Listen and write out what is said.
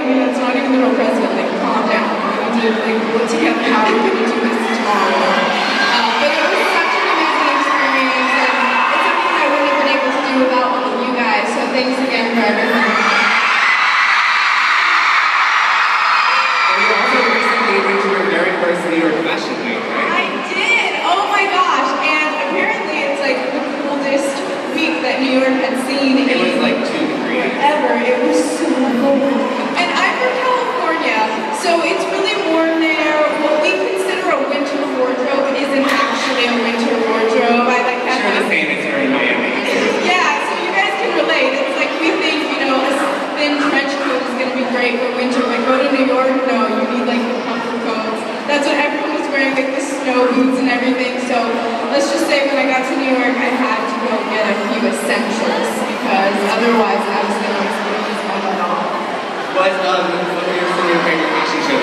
mean, it's not even the real president. Like, calm down. We need to like look together how we're going to do this tomorrow. But it was such an amazing experience, and it's something I wouldn't have been able to do without all of you guys. So thanks again for everything. And you also recently went to your very first New York Fashion Week, right? I did! Oh my gosh! And apparently it's like the coolest week that New York had seen It was in like 2 degrees. ever. It was so cold. And I'm from California, so it's really warm there. What we consider a winter wardrobe isn't actually a winter wardrobe. I like that. Sure, the same as here in Miami. Yeah, so you guys can relate. It's like we think, you know, a thin trench coat is going to be great for winter, but go to New York, no, you need like the comfort coats. That's what everyone was wearing, like the snow boots and everything. So let's just say when I got to New York, I had to go get a few essentials because otherwise I was going to experience my butt off. What were some of your favorite fashion shows?